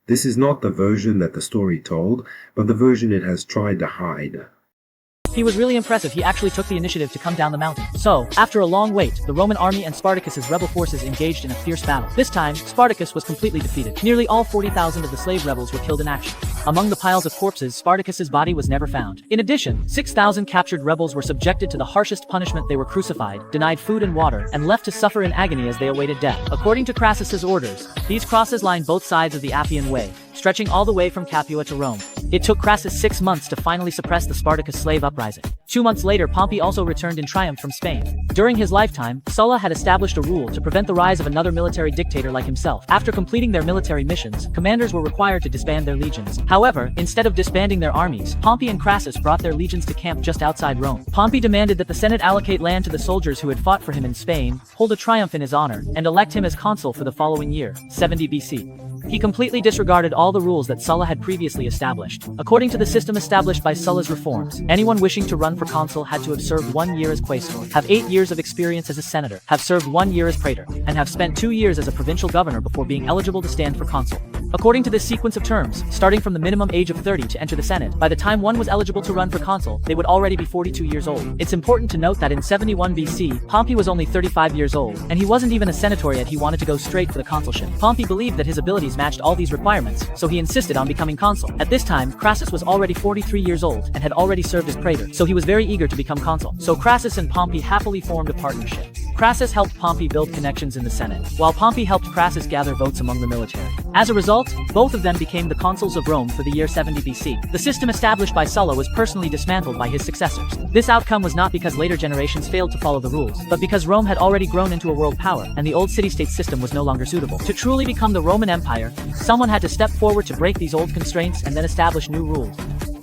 This is not the version that the story told, but the version it has tried to hide. He was really impressive. He actually took the initiative to come down the mountain. So, after a long wait, the Roman army and Spartacus's rebel forces engaged in a fierce battle. This time, Spartacus was completely defeated. Nearly all 40,000 of the slave rebels were killed in action. Among the piles of corpses, Spartacus's body was never found. In addition, 6,000 captured rebels were subjected to the harshest punishment. They were crucified, denied food and water, and left to suffer in agony as they awaited death. According to Crassus's orders, these crosses lined both sides of the Appian Way, stretching all the way from Capua to Rome. It took Crassus 6 months to finally suppress the Spartacus slave uprising. 2 months later, Pompey also returned in triumph from Spain. During his lifetime, Sulla had established a rule to prevent the rise of another military dictator like himself. After completing their military missions, commanders were required to disband their legions. However, instead of disbanding their armies, Pompey and Crassus brought their legions to camp just outside Rome. Pompey demanded that the Senate allocate land to the soldiers who had fought for him in Spain, hold a triumph in his honor, and elect him as consul for the following year, 70 BC. He completely disregarded all the rules that Sulla had previously established. According to the system established by Sulla's reforms, anyone wishing to run for consul had to have served 1 year as quaestor, have 8 years of experience as a senator, have served 1 year as praetor, and have spent 2 years as a provincial governor before being eligible to stand for consul. According to this sequence of terms, starting from the minimum age of 30 to enter the Senate, by the time one was eligible to run for consul, they would already be 42 years old. It's important to note that in 71 BC, Pompey was only 35 years old, and he wasn't even a senator yet. He wanted to go straight for the consulship. Pompey believed that his abilities matched all these requirements, so he insisted on becoming consul. At this time, Crassus was already 43 years old and had already served as praetor, so he was very eager to become consul. So Crassus and Pompey happily formed a partnership. Crassus helped Pompey build connections in the Senate, while Pompey helped Crassus gather votes among the military. As a result, both of them became the consuls of Rome for the year 70 BC. The system established by Sulla was personally dismantled by his successors. This outcome was not because later generations failed to follow the rules, but because Rome had already grown into a world power, and the old city-state system was no longer suitable. To truly become the Roman Empire, someone had to step forward to break these old constraints and then establish new rules.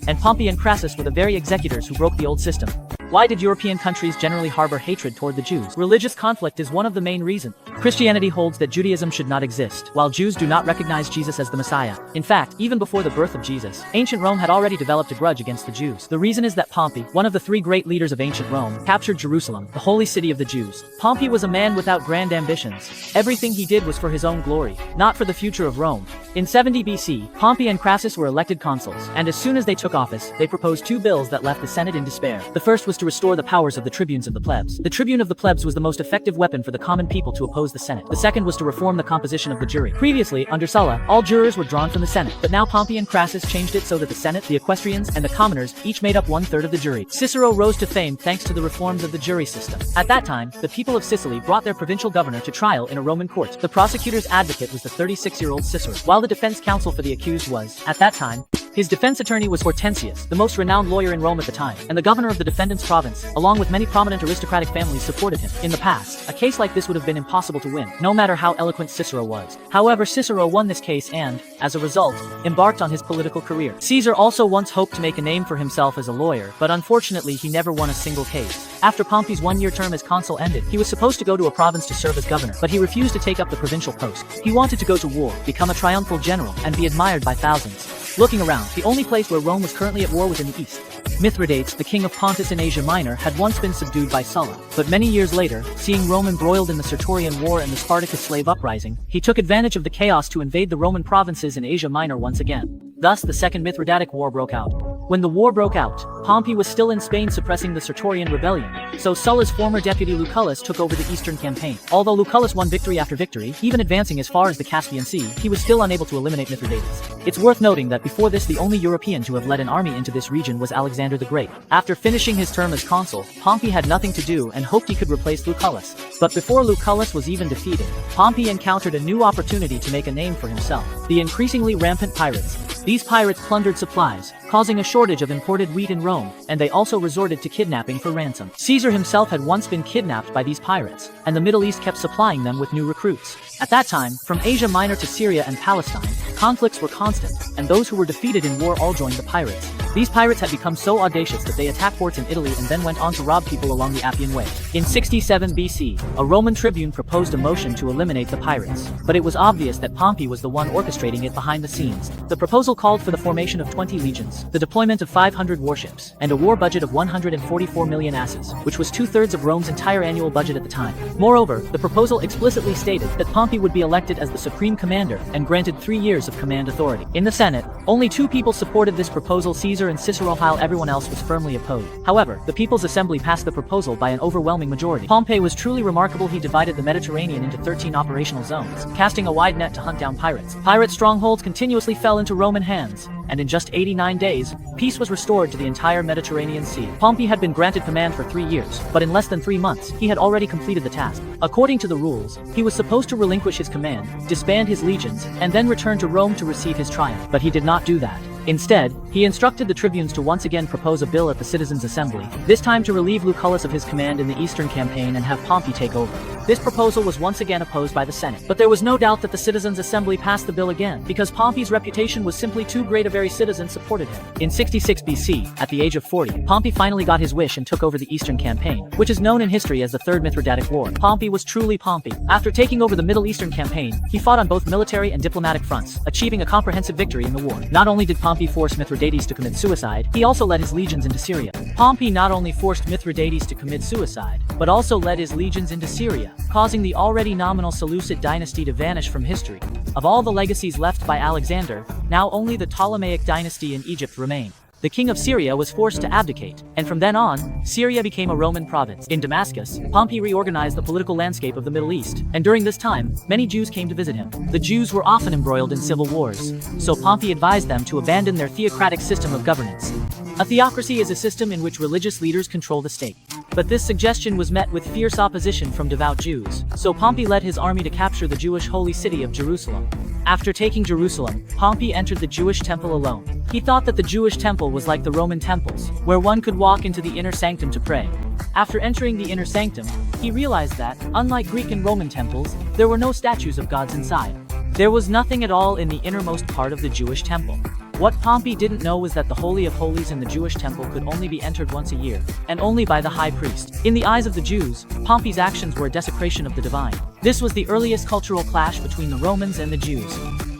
And Pompey and Crassus were the very executors who broke the old system. Why did European countries generally harbor hatred toward the Jews? Religious conflict is one of the main reasons. Christianity holds that Judaism should not exist, while Jews do not recognize Jesus as the Messiah. In fact, even before the birth of Jesus, ancient Rome had already developed a grudge against the Jews. The reason is that Pompey, one of the 3 great leaders of ancient Rome, captured Jerusalem, the holy city of the Jews. Pompey was a man without grand ambitions. Everything he did was for his own glory, not for the future of Rome. In 70 BC, Pompey and Crassus were elected consuls, and as soon as they took office, they proposed 2 bills that left the Senate in despair. The first was to restore the powers of the tribunes of the plebs. The tribune of the plebs was the most effective weapon for the common people to oppose the Senate. The second was to reform the composition of the jury. Previously, under Sulla, all jurors were drawn from the Senate, but now Pompey and Crassus changed it so that the Senate, the equestrians, and the commoners each made up 1/3 of the jury. Cicero rose to fame thanks to the reforms of the jury system. At that time, the people of Sicily brought their provincial governor to trial in a Roman court. The prosecutor's advocate was the 36-year-old Cicero, while the defense counsel for the accused was, at that time, his defense attorney was Hortensius, the most renowned lawyer in Rome at the time, and the governor of the defendant's province, along with many prominent aristocratic families, supported him. In the past, a case like this would have been impossible to win, no matter how eloquent Cicero was. However, Cicero won this case and, as a result, embarked on his political career. Caesar also once hoped to make a name for himself as a lawyer, but unfortunately he never won a single case. After Pompey's 1-year term as consul ended, he was supposed to go to a province to serve as governor, but he refused to take up the provincial post. He wanted to go to war, become a triumphal general, and be admired by thousands. Looking around, the only place where Rome was currently at war was in the east. Mithridates, the king of Pontus in Asia Minor, had once been subdued by Sulla, but many years later, seeing Rome embroiled in the Sertorian War and the Spartacus slave uprising, he took advantage of the chaos to invade the Roman provinces in Asia Minor once again. Thus, the Second Mithridatic War broke out. When the war broke out, Pompey was still in Spain suppressing the Sertorian rebellion, so Sulla's former deputy Lucullus took over the eastern campaign. Although Lucullus won victory after victory, even advancing as far as the Caspian Sea, he was still unable to eliminate Mithridates. It's worth noting that before this, the only European to have led an army into this region was Alexander the Great. After finishing his term as consul, Pompey had nothing to do and hoped he could replace Lucullus. But before Lucullus was even defeated, Pompey encountered a new opportunity to make a name for himself: the increasingly rampant pirates. These pirates plundered supplies, causing a shortage of imported wheat in Rome, and they also resorted to kidnapping for ransom. Caesar himself had once been kidnapped by these pirates, and the Middle East kept supplying them with new recruits. At that time, from Asia Minor to Syria and Palestine, conflicts were constant, and those who were defeated in war all joined the pirates. These pirates had become so audacious that they attacked forts in Italy and then went on to rob people along the Appian Way. In 67 BC, a Roman tribune proposed a motion to eliminate the pirates, but it was obvious that Pompey was the one orchestrating it behind the scenes. The proposal called for the formation of 20 legions, the deployment of 500 warships, and a war budget of 144 million asses, which was 2/3 of Rome's entire annual budget at the time. Moreover, the proposal explicitly stated that Pompey would be elected as the supreme commander and granted 3 years of command authority. In the Senate, only 2 people supported this proposal, Caesar and Cicero, while everyone else was firmly opposed. However, the People's Assembly passed the proposal by an overwhelming majority. Pompey was truly remarkable. He divided the Mediterranean into 13 operational zones, casting a wide net to hunt down pirates. Pirate strongholds continuously fell into Roman hands, and in just 89 days, peace was restored to the entire Mediterranean Sea. Pompey had been granted command for 3 years, but in less than 3 months, he had already completed the task. According to the rules, he was supposed to relinquish his command, disband his legions, and then return to Rome to receive his triumph. But he did not do that. Instead, he instructed the tribunes to once again propose a bill at the Citizens' Assembly, this time to relieve Lucullus of his command in the Eastern Campaign and have Pompey take over. This proposal was once again opposed by the Senate, but there was no doubt that the Citizens' Assembly passed the bill again, because Pompey's reputation was simply too great. Very citizens supported him. In 66 BC, at the age of 40, Pompey finally got his wish and took over the Eastern Campaign, which is known in history as the Third Mithridatic War. Pompey was truly Pompey. After taking over the Middle Eastern Campaign, he fought on both military and diplomatic fronts, achieving a comprehensive victory in the war. Not only did Pompey force Mithridates to commit suicide, he also led his legions into Syria. Pompey not only forced Mithridates to commit suicide, but also led his legions into Syria, causing the already nominal Seleucid dynasty to vanish from history. Of all the legacies left by Alexander, now only the Ptolemaic dynasty in Egypt remained. The king of Syria was forced to abdicate, and from then on, Syria became a Roman province. In Damascus, Pompey reorganized the political landscape of the Middle East, and during this time, many Jews came to visit him. The Jews were often embroiled in civil wars, so Pompey advised them to abandon their theocratic system of governance. A theocracy is a system in which religious leaders control the state. But this suggestion was met with fierce opposition from devout Jews, so Pompey led his army to capture the Jewish holy city of Jerusalem. After taking Jerusalem, Pompey entered the Jewish temple alone. He thought that the Jewish temple was like the Roman temples, where one could walk into the inner sanctum to pray. After entering the inner sanctum, he realized that, unlike Greek and Roman temples, there were no statues of gods inside. There was nothing at all in the innermost part of the Jewish temple. What Pompey didn't know was that the Holy of Holies in the Jewish temple could only be entered once a year, and only by the high priest. In the eyes of the Jews, Pompey's actions were a desecration of the divine. This was the earliest cultural clash between the Romans and the Jews.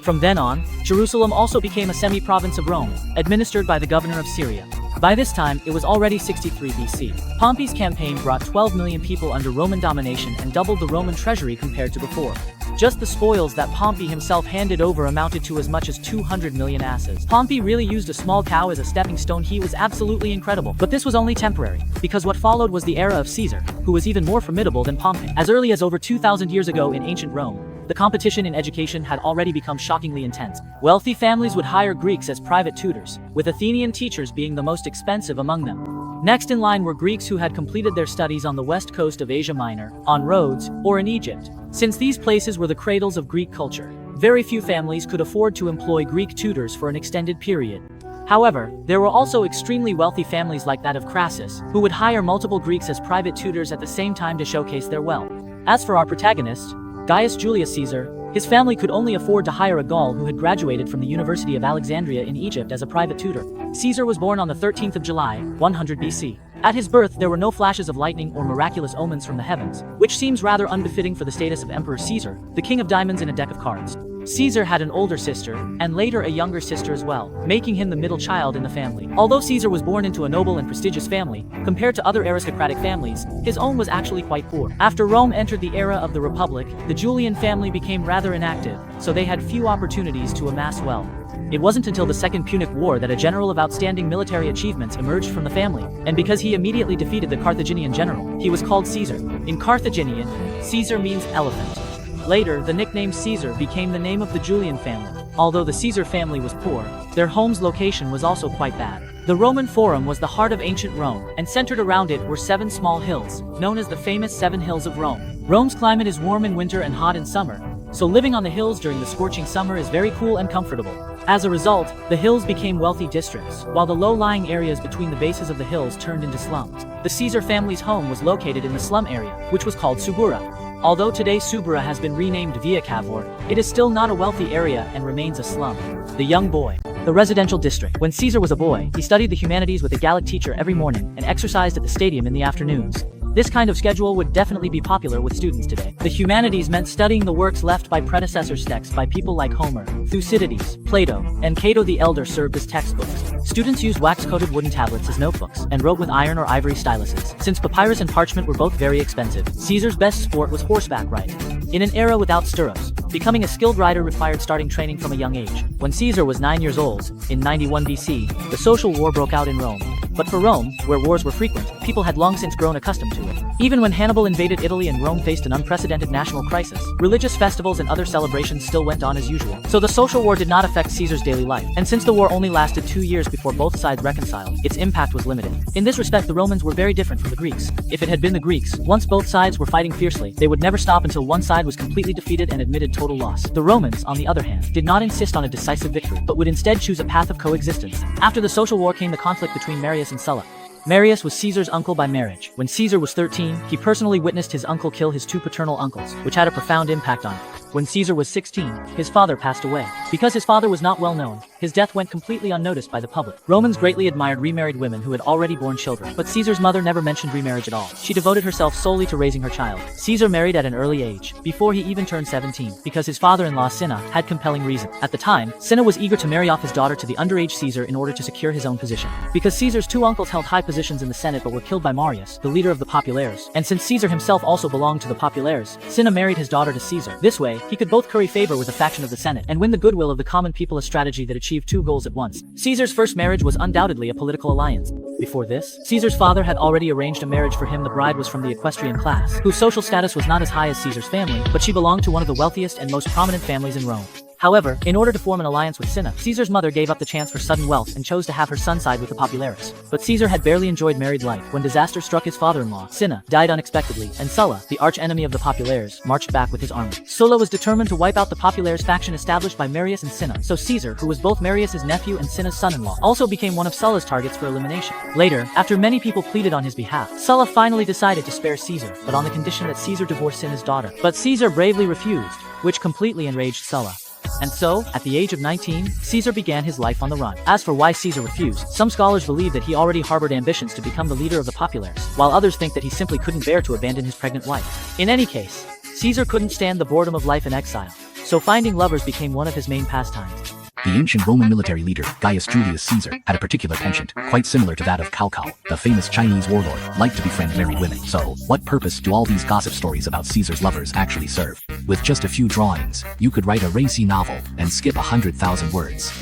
From then on, Jerusalem also became a semi-province of Rome, administered by the governor of Syria. By this time, it was already 63 BC. Pompey's campaign brought 12 million people under Roman domination and doubled the Roman treasury compared to before. Just the spoils that Pompey himself handed over amounted to as much as 200 million asses. Pompey really used a small cow as a stepping stone. He was absolutely incredible. But this was only temporary, because what followed was the era of Caesar, who was even more formidable than Pompey. As early as over 2,000 years ago in ancient Rome, the competition in education had already become shockingly intense. Wealthy families would hire Greeks as private tutors, with Athenian teachers being the most expensive among them. Next in line were Greeks who had completed their studies on the west coast of Asia Minor, on Rhodes, or in Egypt. Since these places were the cradles of Greek culture, very few families could afford to employ Greek tutors for an extended period. However, there were also extremely wealthy families like that of Crassus, who would hire multiple Greeks as private tutors at the same time to showcase their wealth. As for our protagonist, Gaius Julius Caesar, his family could only afford to hire a Gaul who had graduated from the University of Alexandria in Egypt as a private tutor. Caesar was born on the 13th of July, 100 BC. At his birth, there were no flashes of lightning or miraculous omens from the heavens, which seems rather unbefitting for the status of Emperor Caesar, the king of diamonds in a deck of cards. Caesar had an older sister, and later a younger sister as well, making him the middle child in the family. Although Caesar was born into a noble and prestigious family, compared to other aristocratic families, his own was actually quite poor. After Rome entered the era of the Republic, the Julian family became rather inactive, so they had few opportunities to amass wealth. It wasn't until the Second Punic War that a general of outstanding military achievements emerged from the family, and because he immediately defeated the Carthaginian general, he was called Caesar. In Carthaginian, Caesar means elephant. Later, the nickname Caesar became the name of the Julian family. Although the Caesar family was poor, their home's location was also quite bad. The Roman Forum was the heart of ancient Rome, and centered around it were 7 small hills, known as the famous 7 Hills of Rome. Rome's climate is warm in winter and hot in summer, so living on the hills during the scorching summer is very cool and comfortable. As a result, the hills became wealthy districts, while the low-lying areas between the bases of the hills turned into slums. The Caesar family's home was located in the slum area, which was called Subura. Although today Subura has been renamed Via Cavour, it is still not a wealthy area and remains a slum. The young boy. The residential district. When Caesar was a boy, he studied the humanities with a Gallic teacher every morning and exercised at the stadium in the afternoons. This kind of schedule would definitely be popular with students today. The humanities meant studying the works left by predecessors texts by people like Homer, Thucydides, Plato, and Cato the Elder served as textbooks. Students used wax-coated wooden tablets as notebooks and wrote with iron or ivory styluses. Since papyrus and parchment were both very expensive, Caesar's best sport was horseback riding. In an era without stirrups, becoming a skilled rider required starting training from a young age. When Caesar was 9 years old, in 91 BC, the social war broke out in Rome. But for Rome, where wars were frequent, people had long since grown accustomed to it. Even when Hannibal invaded Italy and Rome faced an unprecedented national crisis, religious festivals and other celebrations still went on as usual. So the social war did not affect Caesar's daily life. And since the war only lasted 2 years before both sides reconciled, its impact was limited. In this respect, the Romans were very different from the Greeks. If it had been the Greeks, once both sides were fighting fiercely, they would never stop until one side was completely defeated and admitted total loss. The Romans, on the other hand, did not insist on a decisive victory, but would instead choose a path of coexistence. After the social war came the conflict between Marius and Sulla. Marius was Caesar's uncle by marriage. When Caesar was 13, he personally witnessed his uncle kill his two paternal uncles, which had a profound impact on him. When Caesar was 16, his father passed away. Because his father was not well known, his death went completely unnoticed by the public. Romans greatly admired remarried women who had already borne children, but Caesar's mother never mentioned remarriage at all. She devoted herself solely to raising her child. Caesar married at an early age, before he even turned 17, because his father-in-law Cinna had compelling reason. At the time, Cinna was eager to marry off his daughter to the underage Caesar in order to secure his own position. Because Caesar's two uncles held high positions in the Senate but were killed by Marius, the leader of the Populares, and since Caesar himself also belonged to the Populares, Cinna married his daughter to Caesar. This way, he could both curry favor with a faction of the Senate and win the goodwill of the common people, a strategy that achieved two goals at once. Caesar's first marriage was undoubtedly a political alliance. Before this, Caesar's father had already arranged a marriage for him. The bride was from the equestrian class, whose social status was not as high as Caesar's family, but she belonged to one of the wealthiest and most prominent families in Rome. However, in order to form an alliance with Cinna, Caesar's mother gave up the chance for sudden wealth and chose to have her son side with the Populares. But Caesar had barely enjoyed married life when disaster struck. His father-in-law, Cinna, died unexpectedly, and Sulla, the arch-enemy of the Populares, marched back with his army. Sulla was determined to wipe out the Populares faction established by Marius and Cinna, so Caesar, who was both Marius's nephew and Cinna's son-in-law, also became one of Sulla's targets for elimination. Later, after many people pleaded on his behalf, Sulla finally decided to spare Caesar, but on the condition that Caesar divorce Cinna's daughter. But Caesar bravely refused, which completely enraged Sulla. And so, at the age of 19, Caesar began his life on the run. As for why Caesar refused, some scholars believe that he already harbored ambitions to become the leader of the Populares, while others think that he simply couldn't bear to abandon his pregnant wife. In any case, Caesar couldn't stand the boredom of life in exile, so finding lovers became one of his main pastimes. The ancient Roman military leader, Gaius Julius Caesar, had a particular penchant, quite similar to that of Cao Cao, the famous Chinese warlord, liked to befriend married women. So, what purpose do all these gossip stories about Caesar's lovers actually serve? With just a few drawings, you could write a racy novel and skip 100,000 words.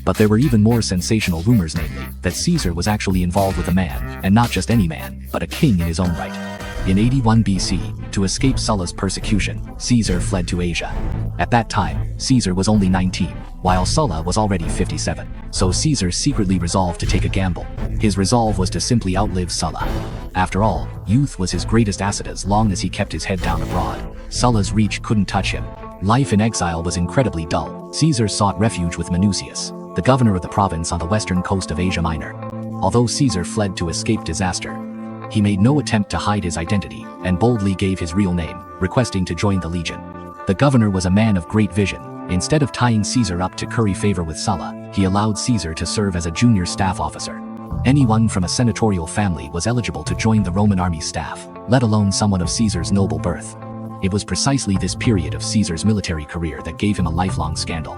But there were even more sensational rumors, namely, that Caesar was actually involved with a man, and not just any man, but a king in his own right. In 81 BC, to escape Sulla's persecution, Caesar fled to Asia. At that time, Caesar was only 19, while Sulla was already 57. So Caesar secretly resolved to take a gamble. His resolve was to simply outlive Sulla. After all, youth was his greatest asset as long as he kept his head down abroad. Sulla's reach couldn't touch him. Life in exile was incredibly dull. Caesar sought refuge with Minucius, the governor of the province on the western coast of Asia Minor. Although Caesar fled to escape disaster, he made no attempt to hide his identity and boldly gave his real name, requesting to join the legion. The governor was a man of great vision. Instead of tying Caesar up to curry favor with Sulla, he allowed Caesar to serve as a junior staff officer. Anyone from a senatorial family was eligible to join the Roman army staff, let alone someone of Caesar's noble birth. It was precisely this period of Caesar's military career that gave him a lifelong scandal.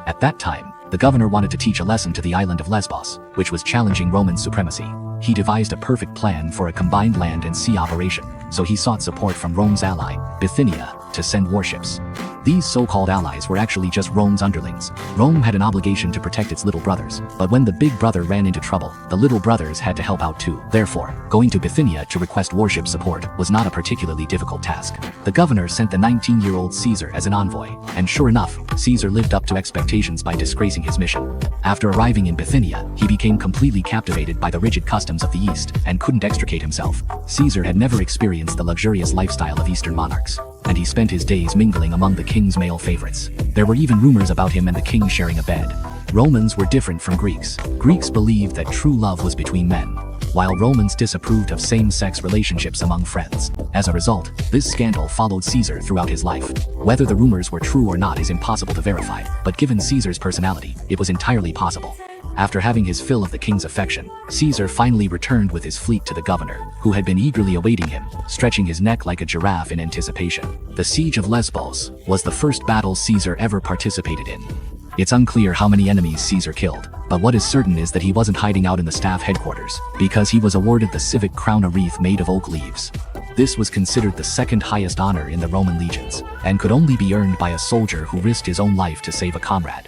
At that time, the governor wanted to teach a lesson to the island of Lesbos, which was challenging Roman supremacy. He devised a perfect plan for a combined land and sea operation, so he sought support from Rome's ally, Bithynia, to send warships. These so-called allies were actually just Rome's underlings. Rome had an obligation to protect its little brothers, but when the big brother ran into trouble, the little brothers had to help out too. Therefore, going to Bithynia to request warship support was not a particularly difficult task. The governor sent the 19-year-old Caesar as an envoy, and sure enough, Caesar lived up to expectations by disgracing his mission. After arriving in Bithynia, he became completely captivated by the rigid customs of the East and couldn't extricate himself. Caesar had never experienced the luxurious lifestyle of Eastern monarchs, and he spent his days mingling among the king's male favorites. There were even rumors about him and the king sharing a bed. Romans were different from Greeks. Greeks believed that true love was between men, while Romans disapproved of same-sex relationships among friends. As a result, this scandal followed Caesar throughout his life. Whether the rumors were true or not is impossible to verify, but given Caesar's personality, it was entirely possible. After having his fill of the king's affection, Caesar finally returned with his fleet to the governor, who had been eagerly awaiting him, stretching his neck like a giraffe in anticipation. The siege of Lesbos was the first battle Caesar ever participated in. It's unclear how many enemies Caesar killed, but what is certain is that he wasn't hiding out in the staff headquarters, because he was awarded the civic crown, a wreath made of oak leaves. This was considered the second highest honor in the Roman legions, and could only be earned by a soldier who risked his own life to save a comrade.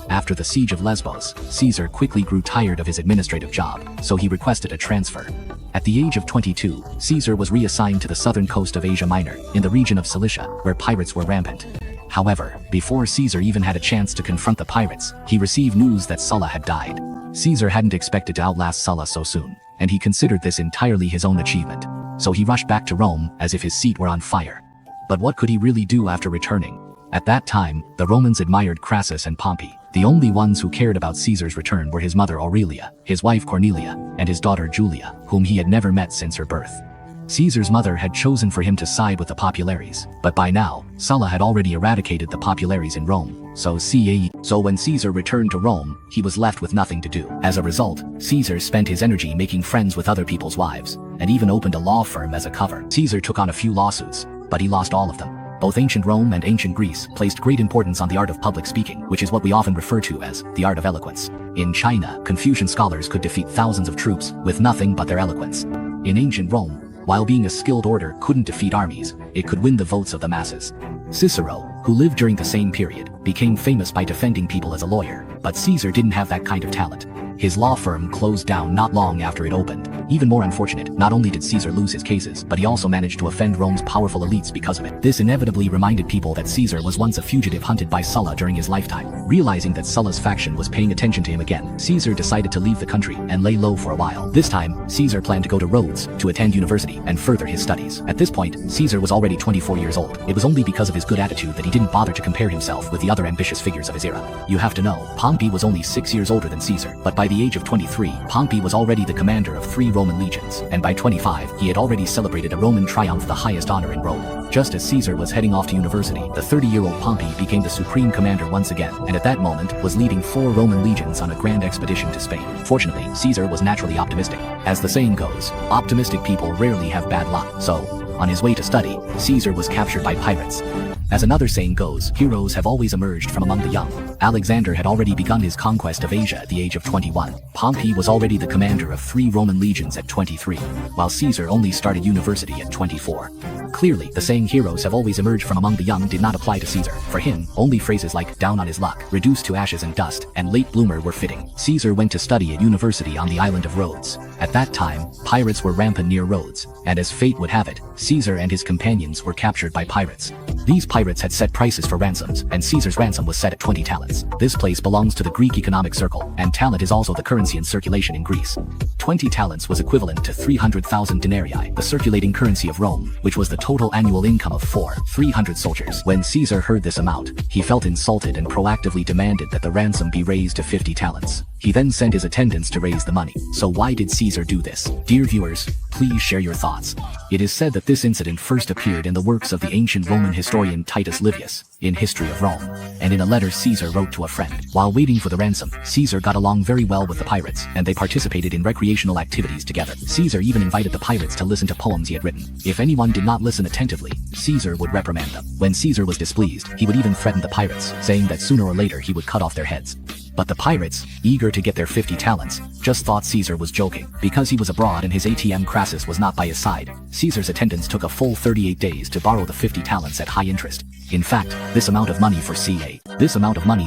After the siege of Lesbos, Caesar quickly grew tired of his administrative job, so he requested a transfer. At the age of 22, Caesar was reassigned to the southern coast of Asia Minor, in the region of Cilicia, where pirates were rampant. However, before Caesar even had a chance to confront the pirates, he received news that Sulla had died. Caesar hadn't expected to outlast Sulla so soon, and he considered this entirely his own achievement. So he rushed back to Rome as if his seat were on fire. But what could he really do after returning? At that time, the Romans admired Crassus and Pompey. The only ones who cared about Caesar's return were his mother Aurelia, his wife Cornelia, and his daughter Julia, whom he had never met since her birth. Caesar's mother had chosen for him to side with the populares, but by now, Sulla had already eradicated the populares in Rome, so when Caesar returned to Rome, he was left with nothing to do. As a result, Caesar spent his energy making friends with other people's wives, and even opened a law firm as a cover. Caesar took on a few lawsuits, but he lost all of them. Both ancient Rome and ancient Greece placed great importance on the art of public speaking, which is what we often refer to as the art of eloquence. In China, Confucian scholars could defeat thousands of troops with nothing but their eloquence. In ancient Rome, while being a skilled orator couldn't defeat armies, it could win the votes of the masses. Cicero, who lived during the same period, became famous by defending people as a lawyer, but Caesar didn't have that kind of talent. His law firm closed down not long after it opened. Even more unfortunate, not only did Caesar lose his cases, but he also managed to offend Rome's powerful elites because of it. This inevitably reminded people that Caesar was once a fugitive hunted by Sulla during his lifetime. Realizing that Sulla's faction was paying attention to him again, Caesar decided to leave the country and lay low for a while. This time, Caesar planned to go to Rhodes to attend university and further his studies. At this point, Caesar was already 24 years old. It was only because of his good attitude that he didn't bother to compare himself with the other ambitious figures of his era. You have to know, Pompey was only 6 years older than Caesar, but by the age of 23, Pompey was already the commander of 3 Roman legions, and by 25, he had already celebrated a Roman triumph, the highest honor in Rome. Just as Caesar was heading off to university, the 30-year-old Pompey became the supreme commander once again, and at that moment was leading 4 Roman legions on a grand expedition to Spain. Fortunately, Caesar was naturally optimistic. As the saying goes, optimistic people rarely have bad luck, so, on his way to study, Caesar was captured by pirates. As another saying goes, heroes have always emerged from among the young. Alexander had already begun his conquest of Asia at the age of 21. Pompey was already the commander of 3 Roman legions at 23, while Caesar only started university at 24. Clearly, the saying heroes have always emerged from among the young did not apply to Caesar. For him, only phrases like down on his luck, reduced to ashes and dust, and late bloomer were fitting. Caesar went to study at university on the island of Rhodes. At that time, pirates were rampant near Rhodes, and as fate would have it, Caesar and his companions were captured by pirates. These pirates had set prices for ransoms, and Caesar's ransom was set at 20 talents. This place belongs to the Greek economic circle, and talent is also the currency in circulation in Greece. 20 talents was equivalent to 300,000 denarii, the circulating currency of Rome, which was the total annual income of 300 soldiers. When Caesar heard this amount, he felt insulted and proactively demanded that the ransom be raised to 50 talents. He then sent his attendants to raise the money. So why did Caesar do this? Dear viewers, please share your thoughts. It is said that this incident first appeared in the works of the ancient Roman historian Titus Livius, in History of Rome, and in a letter Caesar wrote to a friend. While waiting for the ransom, Caesar got along very well with the pirates, and they participated in recreational activities together. Caesar even invited the pirates to listen to poems he had written. If anyone did not listen attentively, Caesar would reprimand them. When Caesar was displeased, he would even threaten the pirates, saying that sooner or later he would cut off their heads. But the pirates, eager to get their 50 talents, just thought Caesar was joking. Because he was abroad and his ATM Crassus was not by his side, Caesar's attendants took a full 38 days to borrow the 50 talents at high interest. In fact, this amount of money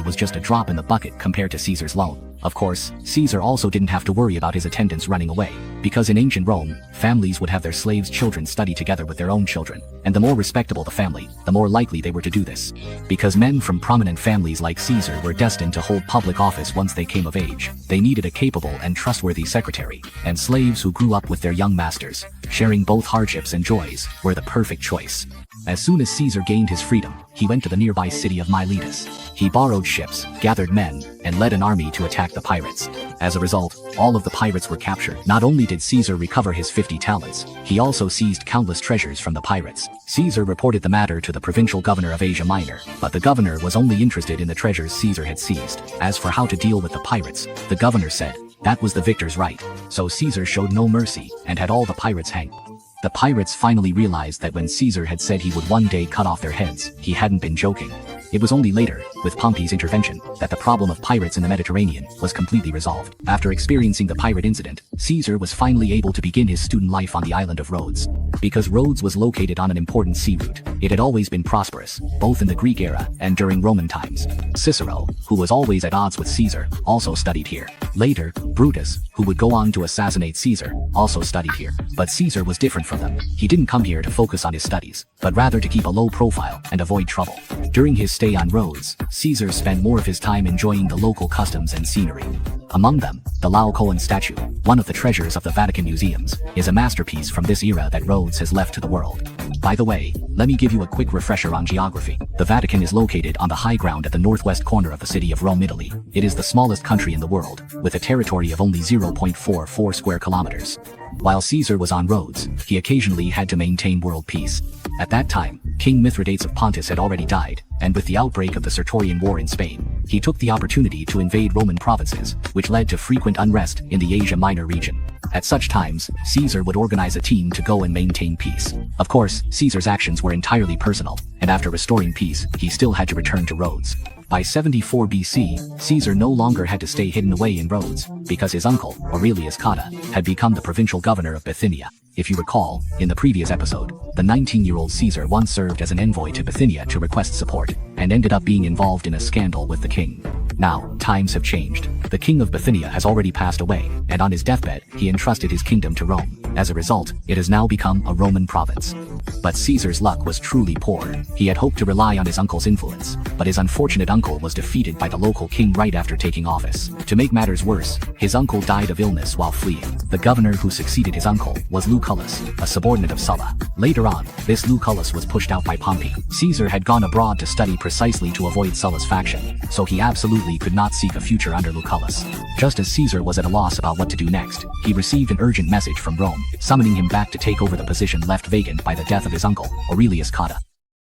was just a drop in the bucket compared to Caesar's loan. Of course, Caesar also didn't have to worry about his attendants running away, because in ancient Rome, families would have their slaves' children study together with their own children, and the more respectable the family, the more likely they were to do this. Because men from prominent families like Caesar were destined to hold public office once they came of age, they needed a capable and trustworthy secretary, and slaves who grew up with their young masters, sharing both hardships and joys, were the perfect choice. As soon as Caesar gained his freedom, he went to the nearby city of Miletus. He borrowed ships, gathered men, and led an army to attack the pirates. As a result, all of the pirates were captured. Not only did Caesar recover his 50 talents, he also seized countless treasures from the pirates. Caesar reported the matter to the provincial governor of Asia Minor, but the governor was only interested in the treasures Caesar had seized. As for how to deal with the pirates, the governor said, that was the victor's right. So Caesar showed no mercy, and had all the pirates hanged. The pirates finally realized that when Caesar had said he would one day cut off their heads, he hadn't been joking. It was only later, with Pompey's intervention, that the problem of pirates in the Mediterranean was completely resolved. After experiencing the pirate incident, Caesar was finally able to begin his student life on the island of Rhodes. Because Rhodes was located on an important sea route, it had always been prosperous, both in the Greek era and during Roman times. Cicero, who was always at odds with Caesar, also studied here. Later, Brutus, who would go on to assassinate Caesar, also studied here. But Caesar was different from them. He didn't come here to focus on his studies, but rather to keep a low profile and avoid trouble. During his stay on Rhodes, Caesar spent more of his time enjoying the local customs and scenery. Among them, the Laocoon statue, one of the treasures of the Vatican museums, is a masterpiece from this era that Rhodes has left to the world. By the way, let me give you a quick refresher on geography. The Vatican is located on the high ground at the northwest corner of the city of Rome, Italy. It is the smallest country in the world, with a territory of only 0.44 square kilometers. While Caesar was on Rhodes, he occasionally had to maintain world peace. At that time, King Mithridates of Pontus had already died, and with the outbreak of the Sertorian War in Spain, he took the opportunity to invade Roman provinces, which led to frequent unrest in the Asia Minor region. At such times, Caesar would organize a team to go and maintain peace. Of course, Caesar's actions were entirely personal, and after restoring peace, he still had to return to Rhodes. By 74 BC, Caesar no longer had to stay hidden away in Rhodes, because his uncle, Aurelius Cotta, had become the provincial governor of Bithynia. If you recall, in the previous episode, the 19-year-old Caesar once served as an envoy to Bithynia to request support, and ended up being involved in a scandal with the king. Now, times have changed. The king of Bithynia has already passed away, and on his deathbed, he entrusted his kingdom to Rome. As a result, it has now become a Roman province. But Caesar's luck was truly poor. He had hoped to rely on his uncle's influence, but his unfortunate uncle was defeated by the local king right after taking office. To make matters worse, his uncle died of illness while fleeing. The governor who succeeded his uncle was Lucullus, a subordinate of Sulla. Later on, this Lucullus was pushed out by Pompey. Caesar had gone abroad to study precisely to avoid Sulla's faction, so he absolutely could not seek a future under Lucullus. Just as Caesar was at a loss about what to do next, he received an urgent message from Rome, summoning him back to take over the position left vacant by the death of his uncle, Aurelius Cotta.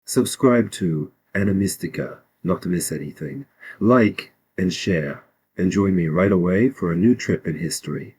Subscribe to Animystika not to miss anything. Like and share, and join me right away for a new trip in history.